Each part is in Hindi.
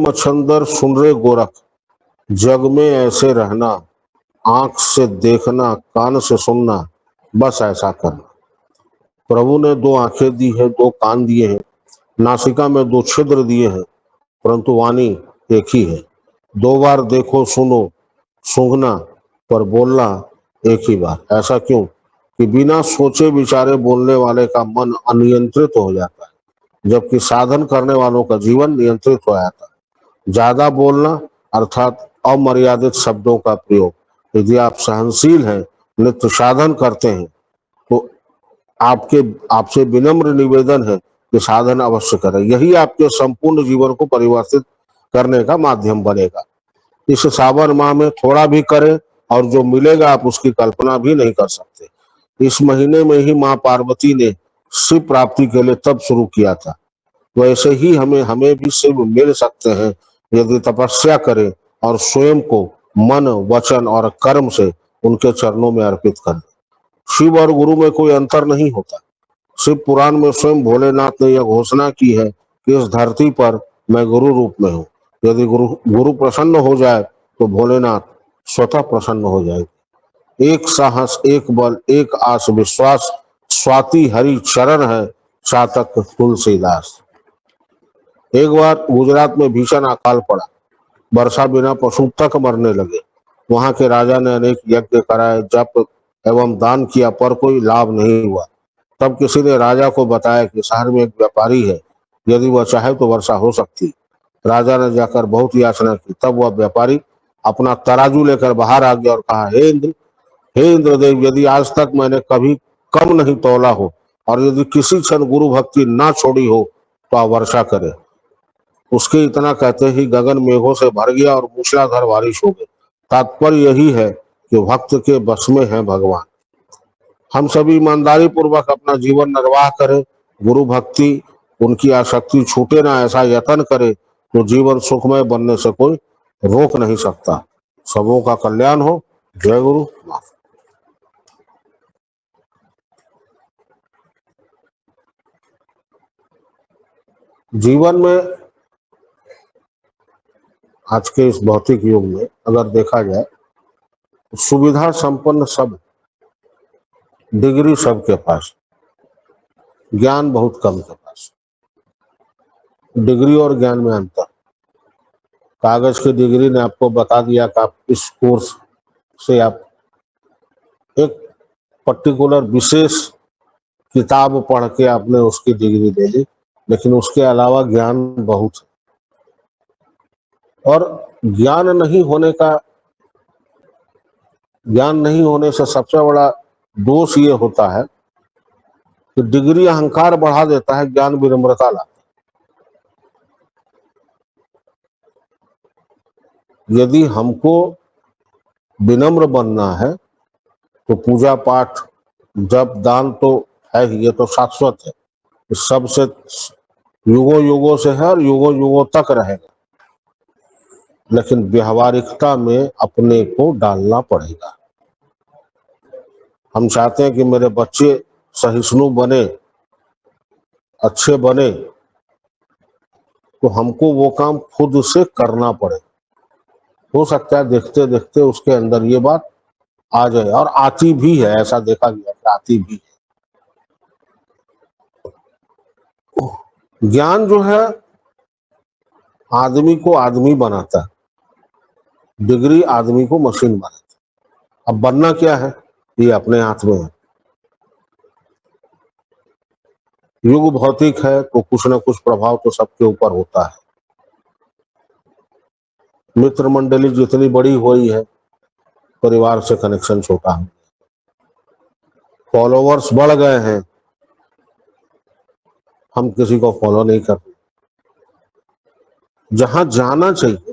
मच्छंदर सुन रे गोरख, जग में ऐसे रहना, आंख से देखना कान से सुनना, बस ऐसा करना। प्रभु ने दो आंखें दी है, दो कान दिए हैं, नासिका में दो छिद्र दिए हैं, परंतु वाणी एक ही है। दो बार देखो सुनो सूंघना, पर बोलना एक ही बार। ऐसा क्यों कि बिना सोचे विचारे बोलने वाले का मन अनियंत्रित हो जाता है, जबकि साधन करने वालों का जीवन नियंत्रित हो जाता है। ज्यादा बोलना अर्थात अमर्यादित शब्दों का प्रयोग। यदि आप सहनशील हैं, नित्य साधन करते हैं, तो आपके आपसे विनम्र निवेदन है कि साधन अवश्य करें। यही आपके संपूर्ण जीवन को परिवर्तित करने का माध्यम बनेगा। इस सावन माह में थोड़ा भी करें और जो मिलेगा आप उसकी कल्पना भी नहीं कर सकते। इस महीने में ही माँ पार्वती ने शिव प्राप्ति के लिए तप शुरू किया था। वैसे ही हमें हमें भी शिव मिल सकते हैं यदि तपस्या करें और स्वयं को मन वचन और कर्म से उनके चरणों में अर्पित करें। शिव और गुरु में कोई अंतर नहीं होता। शिव पुराण में स्वयं भोलेनाथ ने यह घोषणा की है कि इस धरती पर मैं गुरु रूप में हूँ। यदि गुरु गुरु प्रसन्न हो जाए तो भोलेनाथ स्वतः प्रसन्न हो जाएंगे। एक साहस, एक बल, एक आस विश्वास, स्वाति हरि चरण है, चातक तुलसीदास। एक बार गुजरात में भीषण अकाल पड़ा, वर्षा बिना पशु तक मरने लगे। वहां के राजा ने अनेक यज्ञ कराए, जप एवं दान किया, पर कोई लाभ नहीं हुआ। तब किसी ने राजा को बताया कि शहर में एक व्यापारी है, यदि वह चाहे तो वर्षा हो सकती। राजा ने जाकर बहुत याचना की। तब वह व्यापारी अपना तराजू लेकर बाहर आ गया और कहा, हे इंद्रदेव, यदि आज तक मैंने कभी कम नहीं तौला हो और यदि किसी क्षण गुरु भक्ति ना छोड़ी हो तो आप वर्षा करें। उसके इतना कहते ही गगन मेघों से भर गया और मूसलाधार बारिश हो गई। तात्पर्य यही है कि भक्त के बस में है भगवान। हम सभी ईमानदारी पूर्वक अपना जीवन निर्वाह करें। गुरु भक्ति, उनकी आसक्ति छूटे ना, ऐसा यत्न करे तो जीवन सुखमय बनने से कोई रोक नहीं सकता। सबों का कल्याण हो। जय गुरु। जीवन में आज के इस भौतिक युग में अगर देखा जाए, सुविधा संपन्न सब, डिग्री सबके पास, ज्ञान बहुत कम के पास। डिग्री और ज्ञान में अंतर। कागज की डिग्री ने आपको बता दिया कि आप इस कोर्स से आप एक पर्टिकुलर विशेष किताब पढ़ के आपने उसकी डिग्री ले ली, लेकिन उसके अलावा ज्ञान बहुत है। और ज्ञान नहीं होने का, ज्ञान नहीं होने से सबसे बड़ा दोष ये होता है कि डिग्री अहंकार बढ़ा देता है, ज्ञान विनम्रता लाता है। यदि हमको विनम्र बनना है तो पूजा पाठ जप दान तो है ही, ये तो शाश्वत है, सबसे युगों युगों से है और युगों युगों तक रहेगा। लेकिन व्यवहारिकता में अपने को डालना पड़ेगा। हम चाहते हैं कि मेरे बच्चे सहिष्णु बने, अच्छे बने, तो हमको वो काम खुद से करना पड़े। हो सकता है देखते देखते उसके अंदर ये बात आ जाए, और आती भी है, ऐसा देखा गया कि आती भी है। ज्ञान जो है आदमी को आदमी बनाता है, डिग्री आदमी को मशीन बनाता है। अब बनना क्या है ये अपने हाथ में है। युग भौतिक है तो कुछ ना कुछ प्रभाव तो सबके ऊपर होता है। मित्र मंडली जितनी बड़ी हुई है, परिवार से कनेक्शन छोटा है। फॉलोवर्स बढ़ गए हैं, हम किसी को फॉलो नहीं करते। जहां जाना चाहिए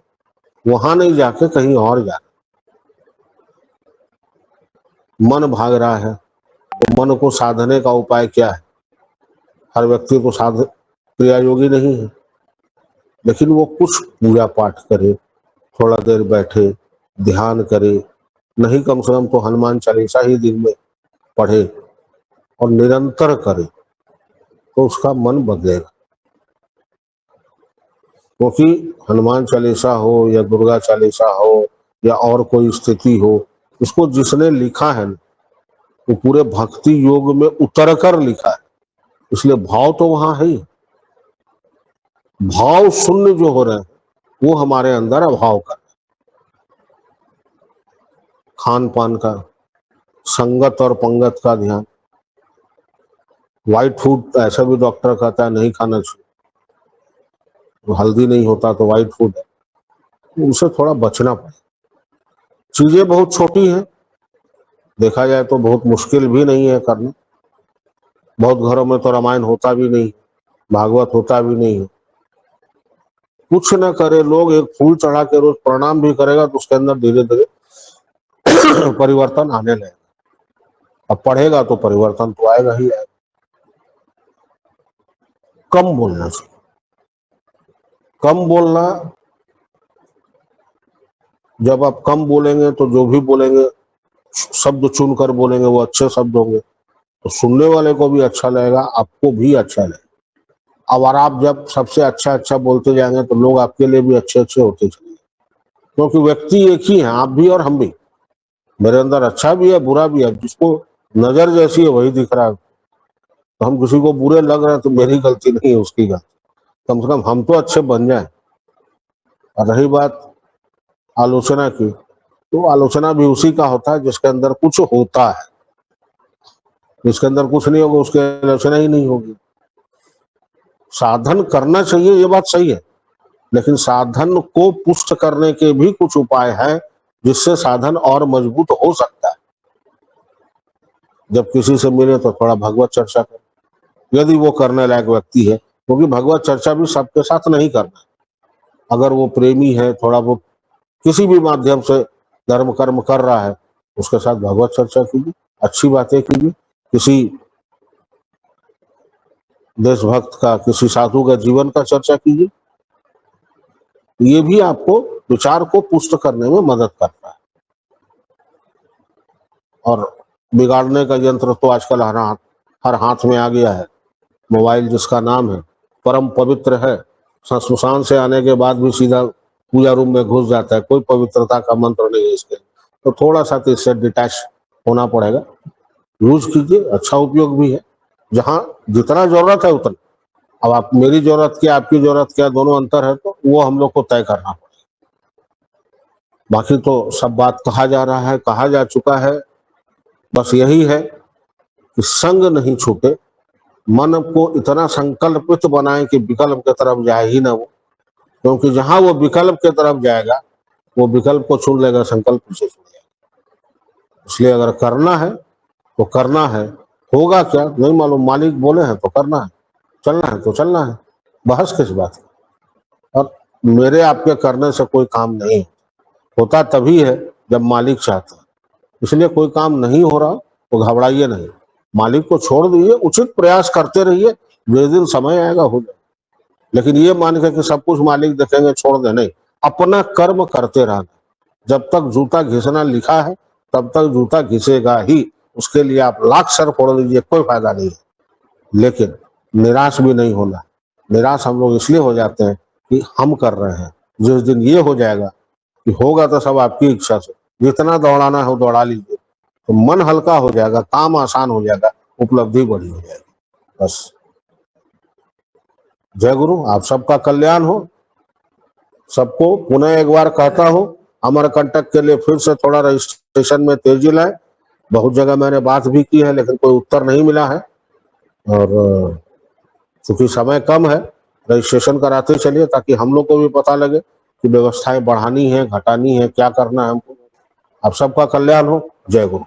वहां नहीं जाके कहीं और जा, मन भाग रहा है। तो मन को साधने का उपाय क्या है? हर व्यक्ति को साध क्रिया योगी नहीं है, लेकिन वो कुछ पूजा पाठ करे, थोड़ा देर बैठे, ध्यान करे, नहीं कम से कम तो हनुमान चालीसा ही दिन में पढ़े और निरंतर करे, तो उसका मन बदलेगा। क्योंकि हनुमान चालीसा हो या दुर्गा चालीसा हो या और कोई स्थिति हो, इसको जिसने लिखा है वो पूरे भक्ति योग में उतर कर लिखा है, इसलिए भाव तो वहां है ही। भाव शून्य जो हो रहे हैं वो हमारे अंदर अभाव का, खान पान का, संगत और पंगत का ध्यान। व्हाइट फूड ऐसा भी डॉक्टर कहता है नहीं खाना चाहिए, हल्दी नहीं होता तो व्हाइट फूड है, उनसे थोड़ा बचना पड़े। चीजें बहुत छोटी हैं, देखा जाए तो बहुत मुश्किल भी नहीं है करना। बहुत घरों में तो रामायण होता भी नहीं, भागवत होता भी नहीं है। कुछ न करे लोग, एक फूल चढ़ा के रोज प्रणाम भी करेगा तो उसके अंदर धीरे धीरे परिवर्तन आने लगेगा। अब पढ़ेगा तो परिवर्तन तो आएगा ही आएगा। कम बोलना चाहिए, कम बोलना। जब आप कम बोलेंगे तो जो भी बोलेंगे शब्द चुनकर बोलेंगे, वो अच्छे शब्द होंगे तो सुनने वाले को भी अच्छा लगेगा, आपको भी अच्छा लगेगा। और आप जब सबसे अच्छा अच्छा बोलते जाएंगे तो लोग आपके लिए भी अच्छे अच्छे होते चलेंगे, क्योंकि व्यक्ति एक ही है, आप भी और हम भी। मेरे अंदर अच्छा भी है बुरा भी है, जिसको नजर जैसी है वही दिख रहा है। तो हम किसी को बुरे लग रहे हैं तो मेरी गलती नहीं है, उसकी गलती। कम से कम हम तो अच्छे बन जाए। और रही बात आलोचना की, तो आलोचना भी उसी का होता है जिसके अंदर कुछ होता है। जिसके अंदर कुछ नहीं होगा उसकी आलोचना ही नहीं होगी। साधन करना चाहिए, ये बात सही है, लेकिन साधन को पुष्ट करने के भी कुछ उपाय हैं जिससे साधन और मजबूत हो सकता है। जब किसी से मिले तो थोड़ा भगवत चर्चा करें, यदि वो करने लायक व्यक्ति है, क्योंकि भगवत चर्चा भी सबके साथ नहीं करना। अगर वो प्रेमी है, थोड़ा वो किसी भी माध्यम से धर्म कर्म कर रहा है, उसके साथ भगवत चर्चा कीजिए, अच्छी बातें कीजिए। किसी देशभक्त का, किसी साधु का जीवन का चर्चा कीजिए। ये भी आपको विचार को पुष्ट करने में मदद करता है। और बिगाड़ने का यंत्र तो आजकल हर हाथ में आ गया है। मोबाइल जिसका नाम है, परम पवित्र है, श्मशान से आने के बाद भी सीधा पूजा रूम में घुस जाता है, कोई पवित्रता का मंत्र नहीं है इसके। तो थोड़ा सा तो इससे डिटैच होना पड़ेगा। यूज कीजिए, अच्छा उपयोग भी है, जहाँ जितना जरूरत है उतना। अब आप, मेरी जरूरत क्या, आपकी जरूरत क्या, दोनों अंतर है, तो वो हम लोग को तय करना पड़ेगा। बाकी तो सब बात कहा जा रहा है, कहा जा चुका है। बस यही है कि संग नहीं छूटे, मन को इतना संकल्पित बनाए कि विकल्प की तरफ जाए ही ना वो। क्योंकि जहां वो विकल्प की तरफ जाएगा, वो विकल्प को चुन लेगा, संकल्प से चुन लेगा। इसलिए अगर करना है तो करना है, होगा क्या नहीं मालूम, मालिक बोले हैं तो करना है, चलना है तो चलना है, बहस किस बात की। और मेरे आपके करने से कोई काम नहीं होता, तभी है जब मालिक चाहता है। इसलिए कोई काम नहीं हो रहा तो घबराइए नहीं, मालिक को छोड़ दीजिए, उचित प्रयास करते रहिए, जिस दिन समय आएगा हो जाए। लेकिन ये मान के कि सब कुछ मालिक देखेंगे छोड़ दे, नहीं, अपना कर्म करते रहना। जब तक जूता घिसना लिखा है तब तक जूता घिसेगा ही, उसके लिए आप लाख सर फोड़ लीजिए, कोई फायदा नहीं है। लेकिन निराश भी नहीं होना। निराश हम लोग इसलिए हो जाते हैं कि हम कर रहे हैं, जिस दिन ये हो जाएगा कि होगा तो सब आपकी इच्छा से, जितना दौड़ाना हो दौड़ा लीजिए, तो मन हल्का हो जाएगा, काम आसान हो जाएगा, उपलब्धि बड़ी हो जाएगी। बस जय गुरु, आप सबका कल्याण हो। सबको पुनः एक बार कहता हूँ, अमरकंटक के लिए फिर से थोड़ा रजिस्ट्रेशन में तेजी लाए। बहुत जगह मैंने बात भी की है लेकिन कोई उत्तर नहीं मिला है, और चूंकि समय कम है, रजिस्ट्रेशन कराते चलिए ताकि हम लोग को भी पता लगे कि व्यवस्थाएं बढ़ानी है, घटानी है, क्या करना है हमको। आप सबका कल्याण हो। जय गुरु।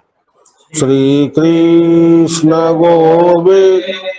श्री कृष्ण गोविंद।